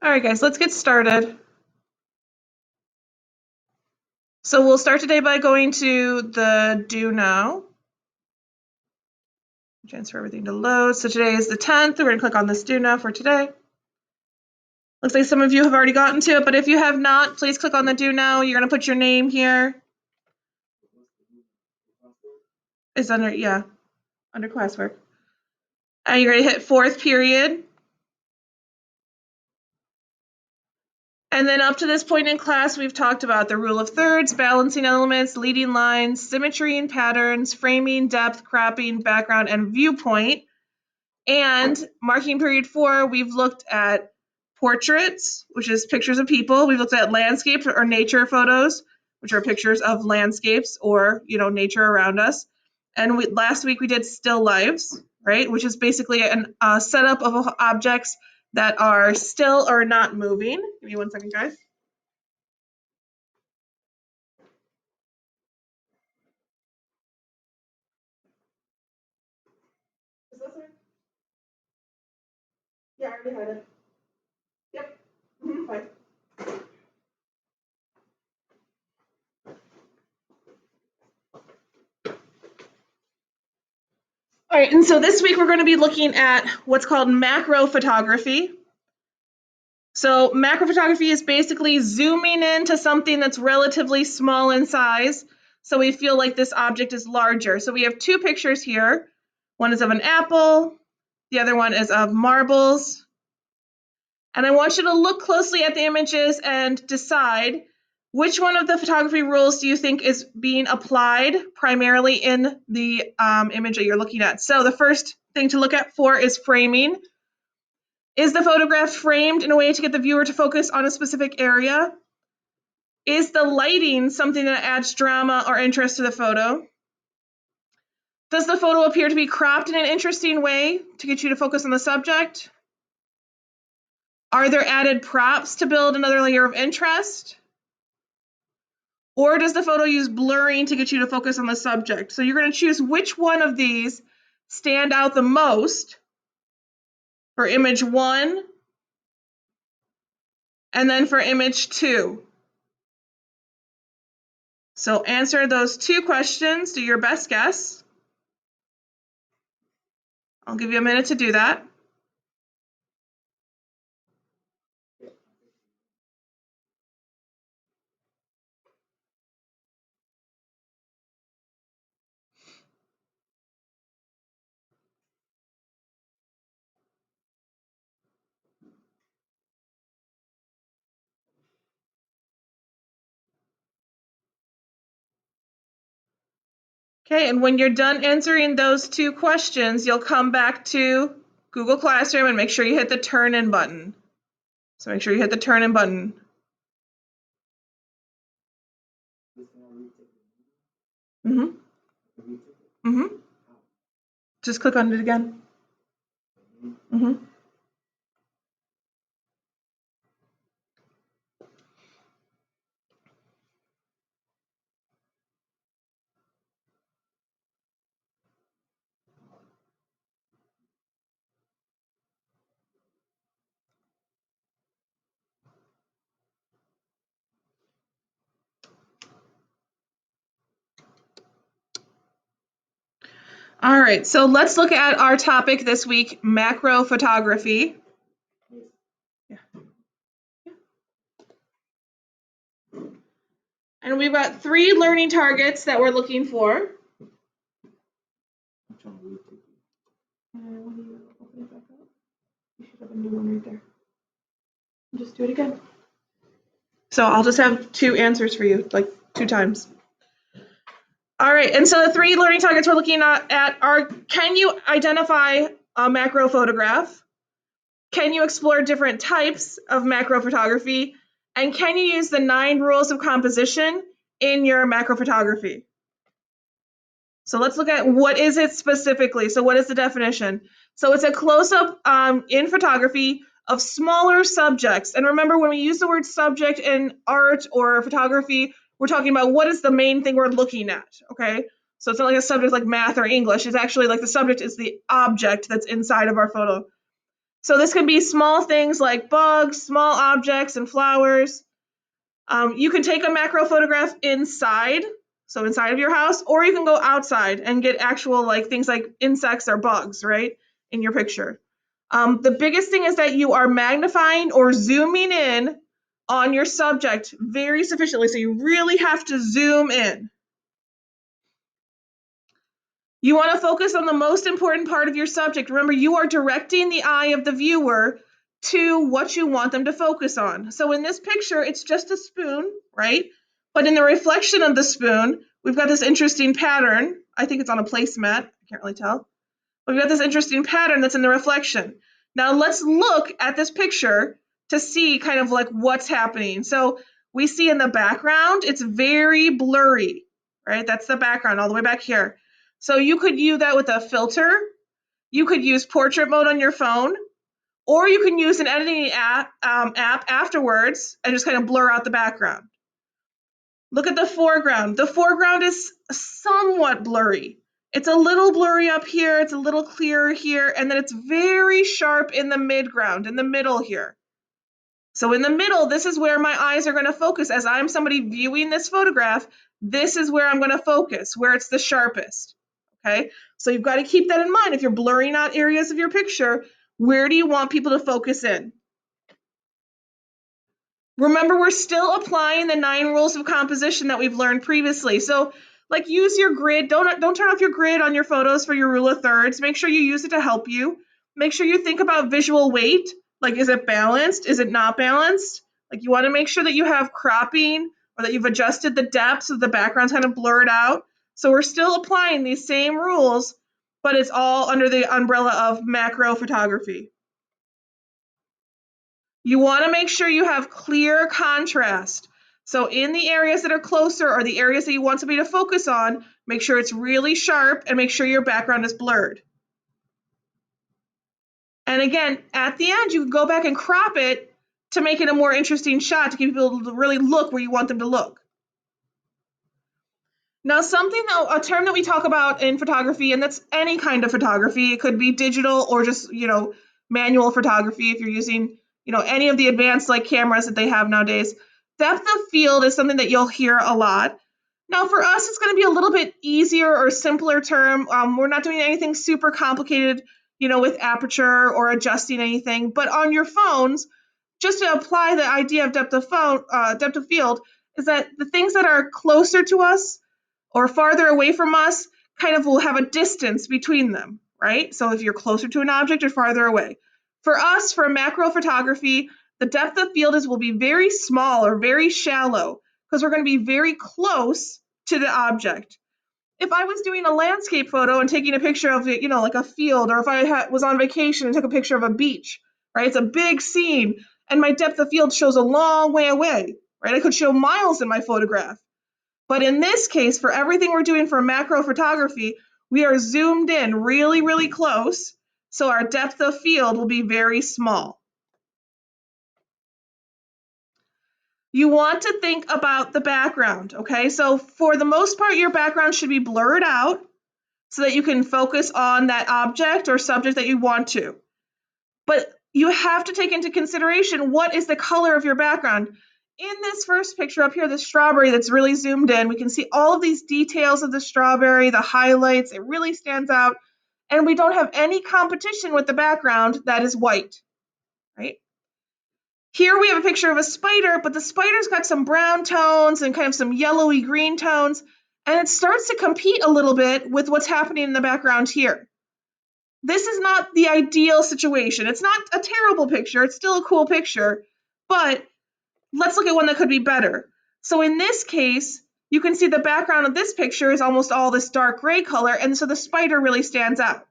All right, guys, let's get started. So we'll start today by going to the Do Now. Transfer everything to load. So today is the 10th. We're going to click on this Do Now for today. Looks like some of you have already gotten to it, but if you have not, please click on the Do Now. You're going to put your name here. It's under, yeah, under classwork. And you're going to hit fourth period. And then up to this point in class, we've talked about the rule of thirds, balancing elements, leading lines, symmetry and patterns, framing, depth, cropping, background, and viewpoint. And marking period 4, we've looked at portraits, which is pictures of people. We've looked at landscapes or nature photos, which are pictures of landscapes or, nature around us. And last week we did still lives, right, which is basically a setup of objects that are still or not moving. Give me 1 second, guys. Is this it? Yeah, I already had it. Yep. Fine. All right, and so this week we're going to be looking at what's called macro photography. So macro photography is basically zooming into something that's relatively small in size, so we feel like this object is larger. So we have two pictures here. One is of an apple, the other one is of marbles. And I want you to look closely at the images and decide which one of the photography rules do you think is being applied primarily in the image that you're looking at. So the first thing to look at for is framing. Is the photograph framed in a way to get the viewer to focus on a specific area? Is the lighting something that adds drama or interest to the photo? Does the photo appear to be cropped in an interesting way to get you to focus on the subject? Are there added props to build another layer of interest? Or does the photo use blurring to get you to focus on the subject? So you're going to choose which one of these stand out the most for image 1 and then for image 2. So answer those two questions, do your best guess. I'll give you a minute to do that. Okay, and when you're done answering those two questions, you'll come back to Google Classroom and make sure you hit the turn in button. So make sure you hit the turn in button. Just click on it again. All right, so let's look at our topic this week, macro photography. And we've got 3 learning targets that we're looking for. You should have a new one right there. Just do it again. So I'll just have 2 answers for you, like 2 times. All right, and so the 3 learning targets we're looking at are, can you identify a macro photograph? Can you explore different types of macro photography? And can you use the 9 rules of composition in your macro photography? So let's look at what is it specifically. So what is the definition? So it's a close-up in photography of smaller subjects. And remember, when we use the word subject in art or photography, we're talking about what is the main thing we're looking at, okay? So it's not like a subject like math or English. It's actually like the subject is the object that's inside of our photo. So this can be small things like bugs, small objects, and flowers. You can take a macro photograph inside, so inside of your house, or you can go outside and get actual like things like insects or bugs, right, in your picture. The biggest thing is that you are magnifying or zooming in on your subject very sufficiently. So you really have to zoom in. You want to focus on the most important part of your subject. Remember, you are directing the eye of the viewer to what you want them to focus on. So in this picture, it's just a spoon, right? But in the reflection of the spoon, we've got this interesting pattern. I think it's on a placemat. I can't really tell. But we've got this interesting pattern that's in the reflection. Now let's look at this picture to see kind of like what's happening. So we see in the background, it's very blurry, right? That's the background all the way back here. So you could use that with a filter. You could use portrait mode on your phone, or you can use an editing app afterwards and just kind of blur out the background. Look at the foreground. The foreground is somewhat blurry. It's a little blurry up here, it's a little clearer here, and then it's very sharp in the midground, in the middle here. So in the middle, this is where my eyes are going to focus. As I'm somebody viewing this photograph, this is where I'm going to focus, where it's the sharpest. Okay, so you've got to keep that in mind. If you're blurring out areas of your picture, where do you want people to focus in? Remember, we're still applying the 9 rules of composition that we've learned previously. So like use your grid. Don't turn off your grid on your photos for your rule of thirds. Make sure you use it to help you. Make sure you think about visual weight. Like, is it balanced? Is it not balanced? Like, you want to make sure that you have cropping or that you've adjusted the depth so the background's kind of blurred out. So we're still applying these same rules, but it's all under the umbrella of macro photography. You want to make sure you have clear contrast. So in the areas that are closer or the areas that you want somebody to focus on, make sure it's really sharp and make sure your background is blurred. And again, at the end, you can go back and crop it to make it a more interesting shot to get people to really look where you want them to look. Now, a term that we talk about in photography, and that's any kind of photography, it could be digital or just, manual photography if you're using, any of the advanced like cameras that they have nowadays. Depth of field is something that you'll hear a lot. Now, for us, it's going to be a little bit easier or simpler term. We're not doing anything super complicated, with aperture or adjusting anything. But on your phones, just to apply the idea of depth of field, is that the things that are closer to us or farther away from us kind of will have a distance between them, right? So if you're closer to an object or farther away. For us, for macro photography, the depth of field will be very small or very shallow because we're going to be very close to the object. If I was doing a landscape photo and taking a picture of, like a field, or if I was on vacation and took a picture of a beach, right? It's a big scene, and my depth of field shows a long way away, right? I could show miles in my photograph. But in this case, for everything we're doing for macro photography, we are zoomed in really, really close, so our depth of field will be very small. You want to think about the background, okay? So for the most part, your background should be blurred out so that you can focus on that object or subject that you want to. But you have to take into consideration what is the color of your background. In this first picture up here, the strawberry that's really zoomed in, we can see all of these details of the strawberry, the highlights, it really stands out. And we don't have any competition with the background that is white, right? Here we have a picture of a spider, but the spider's got some brown tones and kind of some yellowy green tones, and it starts to compete a little bit with what's happening in the background here. This is not the ideal situation. It's not a terrible picture. It's still a cool picture, but let's look at one that could be better. So in this case, you can see the background of this picture is almost all this dark gray color, and so the spider really stands out.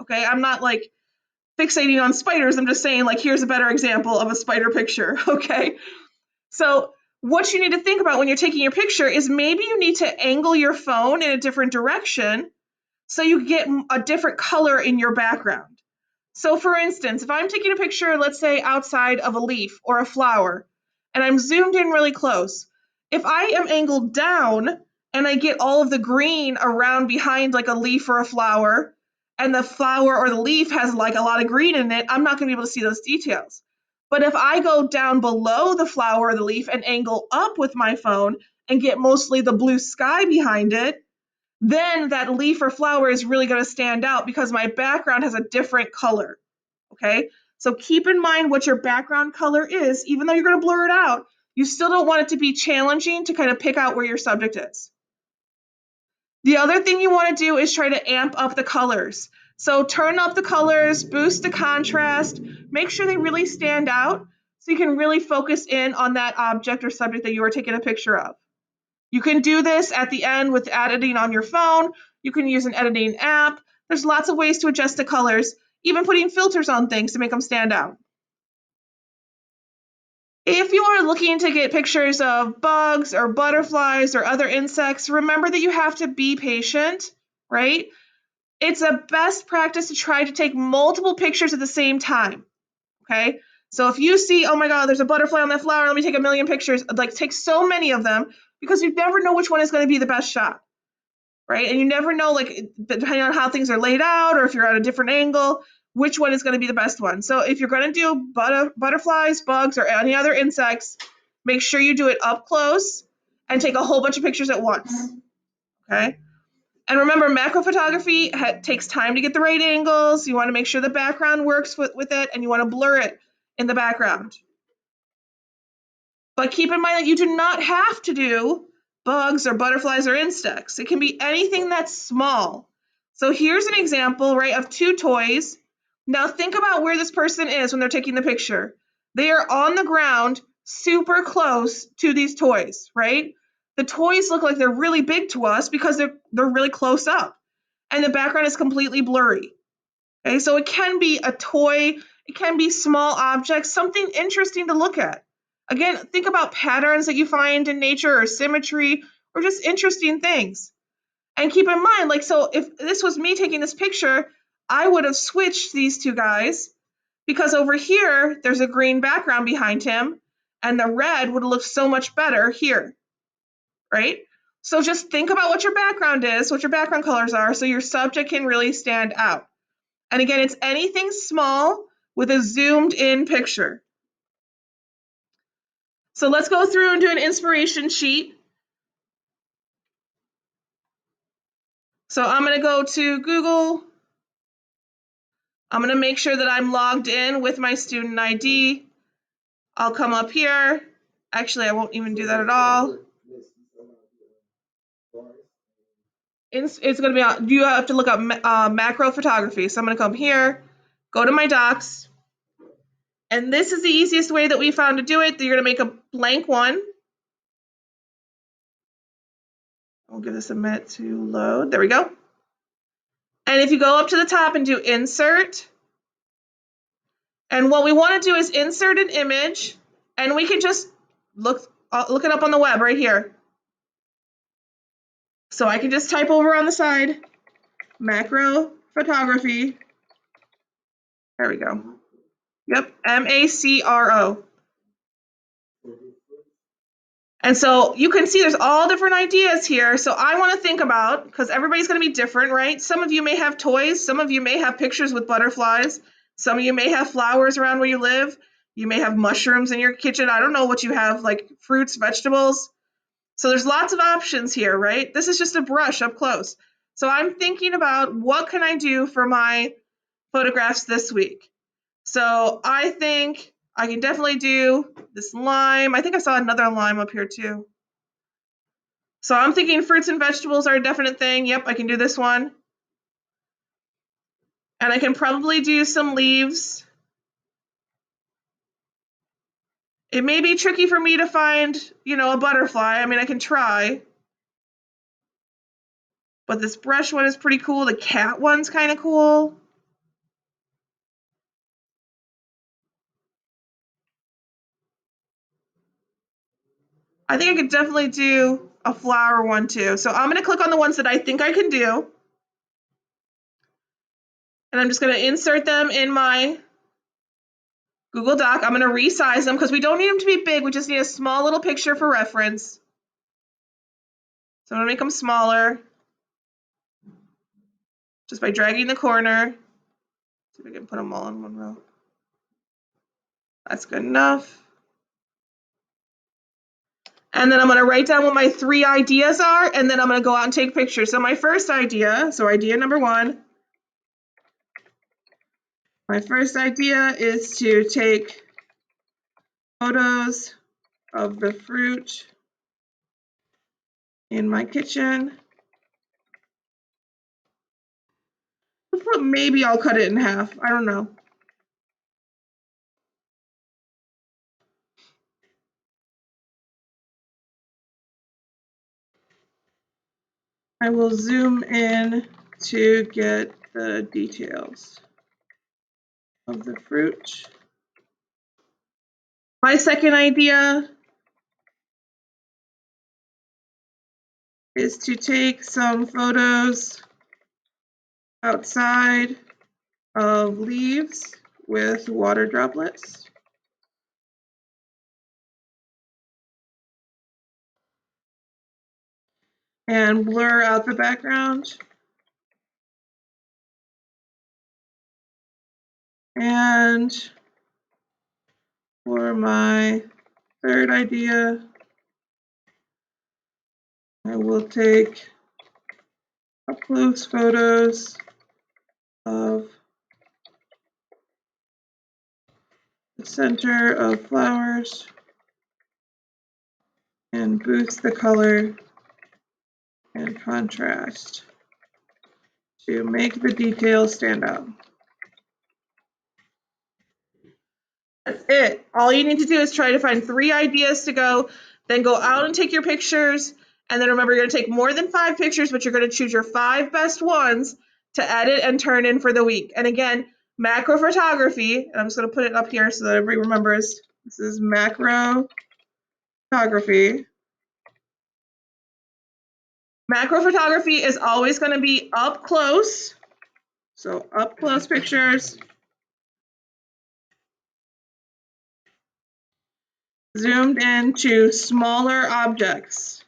Okay, I'm not like fixating on spiders. I'm just saying, like, here's a better example of a spider picture. Okay, so what you need to think about when you're taking your picture is maybe you need to angle your phone in a different direction so you get a different color in your background. So for instance, if I'm taking a picture, let's say outside of a leaf or a flower, and I'm zoomed in really close, if I am angled down and I get all of the green around behind like a leaf or a flower, and the flower or the leaf has like a lot of green in it, I'm not going to be able to see those details. But if I go down below the flower or the leaf and angle up with my phone and get mostly the blue sky behind it, then that leaf or flower is really going to stand out because my background has a different color. Okay, so keep in mind what your background color is. Even though you're going to blur it out, you still don't want it to be challenging to kind of pick out where your subject is. The other thing you want to do is try to amp up the colors. So turn up the colors, boost the contrast, make sure they really stand out so you can really focus in on that object or subject that you are taking a picture of. You can do this at the end with editing on your phone. You can use an editing app. There's lots of ways to adjust the colors, even putting filters on things to make them stand out. If you are looking to get pictures of bugs or butterflies or other insects, remember that you have to be patient, right? It's a best practice to try to take multiple pictures at the same time, okay? So if you see, oh my God, there's a butterfly on that flower, let me take a million pictures, like take so many of them because you never know which one is going to be the best shot, right? And you never know, like, depending on how things are laid out or if you're at a different angle, which one is going to be the best one. So if you're going to do butterflies, bugs, or any other insects, make sure you do it up close and take a whole bunch of pictures at once, okay? And remember, macro photography takes time to get the right angles. You want to make sure the background works with it, and you want to blur it in the background. But keep in mind that you do not have to do bugs or butterflies or insects. It can be anything that's small. So here's an example, right, of two toys. Now think about where this person is when they're taking the picture. They are on the ground, super close to these toys, right? The toys look like they're really big to us because they're really close up, and the background is completely blurry. Okay, so it can be a toy, it can be small objects, something interesting to look at. Again, think about patterns that you find in nature or symmetry or just interesting things. And keep in mind, like, so if this was me taking this picture, I would have switched these two guys because over here, there's a green background behind him and the red would look so much better here, right? So just think about what your background is, what your background colors are, so your subject can really stand out. And again, it's anything small with a zoomed in picture. So let's go through and do an inspiration sheet. So I'm going to go to Google. I'm going to make sure that I'm logged in with my student ID. I'll come up here. Actually, I won't even do that at all. It's going to be, you have to look up macro photography. So I'm going to come here, go to my docs. And this is the easiest way that we found to do it. You're going to make a blank one. I'll give this a minute to load. There we go. And if you go up to the top and do insert, and what we want to do is insert an image, and we can just look it up on the web right here. So I can just type over on the side, macro photography. There we go. Yep, MACRO. And so you can see there's all different ideas here. So I want to think about, because everybody's going to be different, right? Some of you may have toys. Some of you may have pictures with butterflies. Some of you may have flowers around where you live. You may have mushrooms in your kitchen. I don't know what you have, like fruits, vegetables. So there's lots of options here, right? This is just a brush up close. So I'm thinking about what can I do for my photographs this week. So I think I can definitely do this lime. I think I saw another lime up here too. So I'm thinking fruits and vegetables are a definite thing. Yep, I can do this one. And I can probably do some leaves. It may be tricky for me to find, a butterfly. I mean, I can try. But this brush one is pretty cool. The cat one's kind of cool. I think I could definitely do a flower one too. So I'm going to click on the ones that I think I can do. And I'm just going to insert them in my Google Doc. I'm going to resize them because we don't need them to be big. We just need a small little picture for reference. So I'm going to make them smaller. just by dragging the corner. See if I can put them all in one row. That's good enough. And then I'm going to write down what my 3 ideas are, and then I'm going to go out and take pictures. So my first idea, so idea number 1, my first idea is to take photos of the fruit in my kitchen. Maybe I'll cut it in half. I don't know. I will zoom in to get the details of the fruit. My second idea is to take some photos outside of leaves with water droplets. And blur out the background. And for my third idea, I will take up close photos of the center of flowers and boost the color and contrast to make the details stand out. That's it. All you need to do is try to find 3 ideas to go, then go out and take your pictures, and then remember you're going to take more than 5 pictures, but you're going to choose your 5 best ones to edit and turn in for the week. And again, macro photography, and I'm just going to put it up here so that everybody remembers, this is macro photography. Macro photography is always going to be up close, so up close pictures. Zoomed into smaller objects.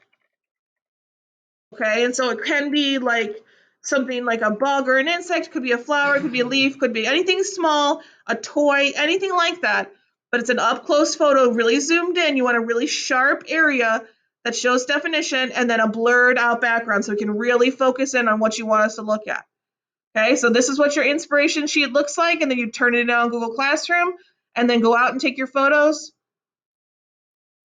Okay, and so it can be like something like a bug or an insect, could be a flower, could be a leaf, could be anything small, a toy, anything like that. But it's an up close photo, really zoomed in. You want a really sharp area that shows definition, and then a blurred out background so we can really focus in on what you want us to look at. Okay, so this is what your inspiration sheet looks like, and then you turn it in on Google Classroom, and then go out and take your photos.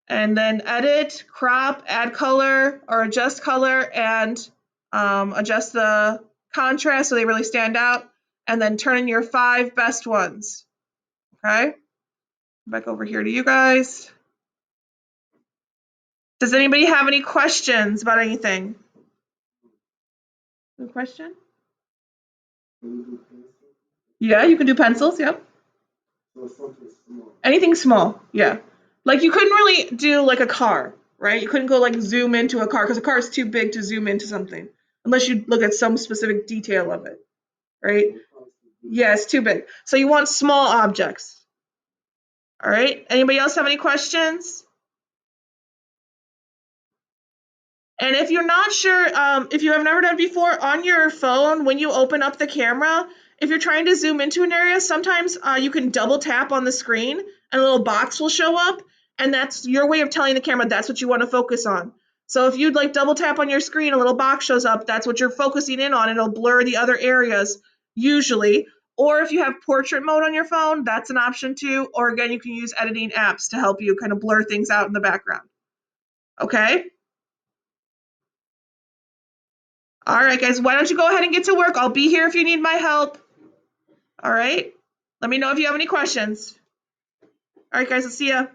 And then edit, crop, add color, or adjust color, and adjust the contrast so they really stand out, and then turn in your 5 best ones. Okay? Back over here to you guys. Does anybody have any questions about anything? Any question? Yeah, you can do pencils, yep. Anything small, yeah. Like you couldn't really do like a car, right? You couldn't go like zoom into a car because a car is too big to zoom into something unless you look at some specific detail of it, right? Yeah, it's too big. So you want small objects. All right. Anybody else have any questions? And if you're not sure, if you have never done it before, on your phone, when you open up the camera, if you're trying to zoom into an area, sometimes you can double tap on the screen and a little box will show up. And that's your way of telling the camera that's what you want to focus on. So if you'd like double tap on your screen, a little box shows up, that's what you're focusing in on. And it'll blur the other areas usually. Or if you have portrait mode on your phone, that's an option too. Or again, you can use editing apps to help you kind of blur things out in the background. Okay? All right, guys, why don't you go ahead and get to work? I'll be here if you need my help. All right? Let me know if you have any questions. All right, guys, I'll see ya.